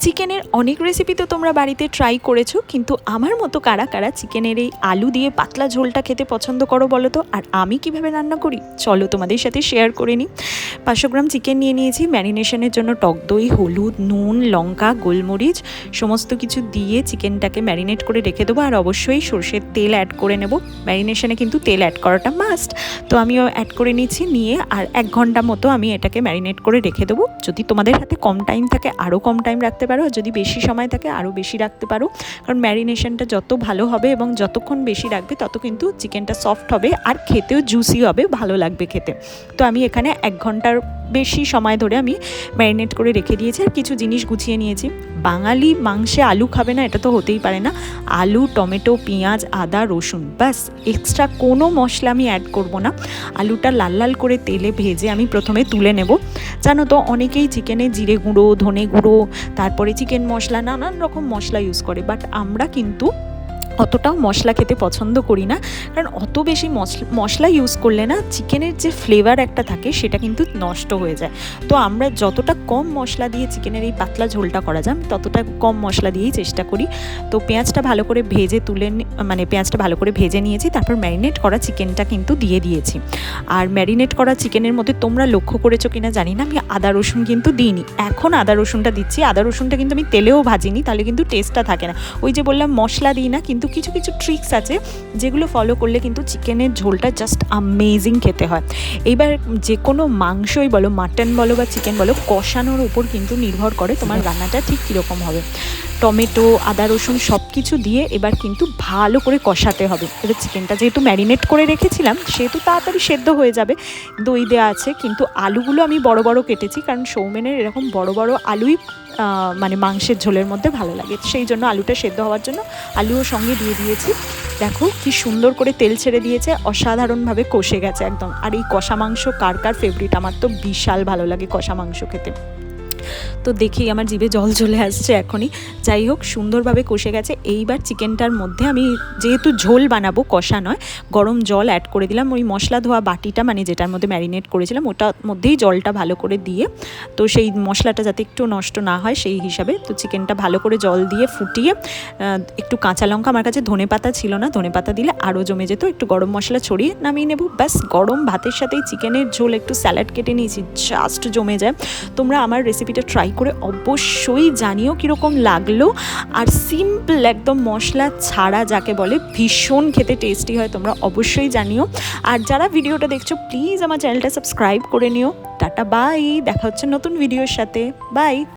চিকেনের অনেক রেসিপি তো তোমরা বাড়িতে ট্রাই করেছো, কিন্তু আমার মতো কারা কারা চিকেনের এই আলু দিয়ে পাতলা ঝোলটা খেতে পছন্দ করো বলো তো। আর আমি কিভাবে রান্না করি চলো তোমাদের সাথে শেয়ার করে নিই। 500 গ্রাম চিকেন নিয়ে নিয়েছি। ম্যারিনেশনের জন্য টক দই, হলুদ, নুন, লঙ্কা, গোলমরিচ সমস্ত কিছু দিয়ে চিকেনটাকে ম্যারিনেট করে রেখে দেবো। আর অবশ্যই সরষের তেল অ্যাড করে নেব। ম্যারিনেশনে কিন্তু তেল অ্যাড করাটা মাস্ট। তো আমিও অ্যাড করে নিচ্ছি, নিয়ে আর 1 ঘন্টা মতো আমি এটাকে ম্যারিনেট করে রেখে দেবো। যদি তোমাদের হাতে কম টাইম থাকে আরও কম টাইম রাখতে পারো, আর যদি বেশি সময় থাকে আরও বেশি রাখতে পারো। কারণ ম্যারিনেশনটা যত ভালো হবে এবং যতক্ষণ বেশি রাখবে তত কিন্তু চিকেনটা সফট হবে আর খেতেও জুসি হবে, ভালো লাগবে খেতে। তো আমি এখানে 1 ঘন্টার বেশি সময় ধরে আমি ম্যারিনেট করে রেখে দিয়েছি। আর কিছু জিনিস গুছিয়ে নিয়েছি। বাঙালি মাংসে আলু খাবে না এটা তো হতেই পারে না। আলু, টমেটো, পেঁয়াজ, আদা, রসুন, ব্যাস। এক্সট্রা কোনো মশলা আমি অ্যাড করব না। আলুটা লাল লাল করে তেলে ভেজে আমি প্রথমে তুলে নেব। জানো তো অনেকেই চিকেনে জিরে গুঁড়ো, ধনে গুঁড়ো, তারপরে চিকেন মশলা, নানান রকম মশলা ইউজ করে, বাট আমরা কিন্তু অতটাও মশলা খেতে পছন্দ করি না। কারণ অত বেশি মশলা ইউজ করলে না চিকেনের যে ফ্লেভার একটা থাকে সেটা কিন্তু নষ্ট হয়ে যায়। তো আমরা যতটা কম মশলা দিয়ে চিকেনের এই পাতলা ঝোলটা করা যায় ততটা কম মশলা দিয়েই চেষ্টা করি। তো পেঁয়াজটা ভালো করে ভেজে পেঁয়াজটা ভালো করে ভেজে নিয়েছি। তারপর ম্যারিনেট করা চিকেনটা কিন্তু দিয়ে দিয়েছি। আর ম্যারিনেট করা চিকেনের মধ্যে তোমরা লক্ষ্য করেছো কিনা জানি না, আমি আদা রসুন কিন্তু দিইনি। এখন আদা রসুনটা দিচ্ছি। আদা রসুনটা কিন্তু আমি তেলেও ভাজিনি, তাহলে কিন্তু টেস্টটা থাকে না। ওই যে বললাম মশলা দিই না, কিন্তু কিছু কিছু ট্রিক্স আছে যেগুলো ফলো করলে কিন্তু চিকেনের ঝোলটা জাস্ট অ্যামেজিং খেতে হয়। এইবার যে কোনো মাংসই বলো, মাটন বলো বা চিকেন বলো, কষানোর উপর কিন্তু নির্ভর করে তোমার রান্নাটা ঠিক কীরকম হবে। টমেটো, আদা রসুন সব কিছু দিয়ে এবার কিন্তু ভালো করে কষাতে হবে। এবার চিকেনটা যেহেতু ম্যারিনেট করে রেখেছিলাম সেহেতু তাড়াতাড়ি সেদ্ধ হয়ে যাবে। দই দেওয়া আছে, কিন্তু আলুগুলো আমি বড় বড় কেটেছি, কারণ সৌমেনের এরকম বড় বড় আলুই মানে মাংসের ঝোলের মধ্যে ভালো লাগে। সেই জন্য আলুটা সেদ্ধ হওয়ার জন্য আলুও সঙ্গে দিয়ে দিয়েছি। দেখো কি সুন্দর করে তেল ছেড়ে দিয়েছে, অসাধারণভাবে কষে গেছে একদম। আর এই কষা মাংস কার কার ফেভারিট? আমার তো বিশাল ভালো লাগে কষা মাংস খেতে। তো দেখেই আমার জিভে জল চলে আসছে এখনই। যাই হোক, সুন্দরভাবে কষে গেছে। এইবার চিকেনটার মধ্যে আমি যেহেতু ঝোল বানাবো, কষা নয়, গরম জল অ্যাড করে দিলাম। ওই মশলা ধোয়া বাটিটা মানে যেটার মধ্যে ম্যারিনেট করেছিলাম ওটার মধ্যেই জলটা ভালো করে দিয়ে, তো সেই মশলাটা যাতে একটু নষ্ট না হয় সেই হিসাবে তো চিকেনটা ভালো করে জল দিয়ে ফুটিয়ে একটু কাঁচা লঙ্কা, আমার কাছে ধনেপাতা ছিল না, ধনেপাতা দিলে আরও জমে যেত, একটু গরম মশলা ছড়িয়ে নামিয়ে নেব। ব্যাস, গরম ভাতের সাথেই চিকেনের ঝোল, একটু স্যালাড কেটে নিয়েছি, জাস্ট জমে যায়। তোমরা আমার রেসিপিটা ট্রাই করে অবশ্যই জানিও কীরকম লাগলো। আর সিম্পল একদম মশলা ছাড়া যাকে বলে, ভীষণ খেতে টেস্টি হয়, তোমরা অবশ্যই জানিও। আর যারা ভিডিওটা দেখছো প্লিজ আমার চ্যানেলটা সাবস্ক্রাইব করে নিও। টাটা, বাই, দেখা হচ্ছে নতুন ভিডিওর সাথে। বাই।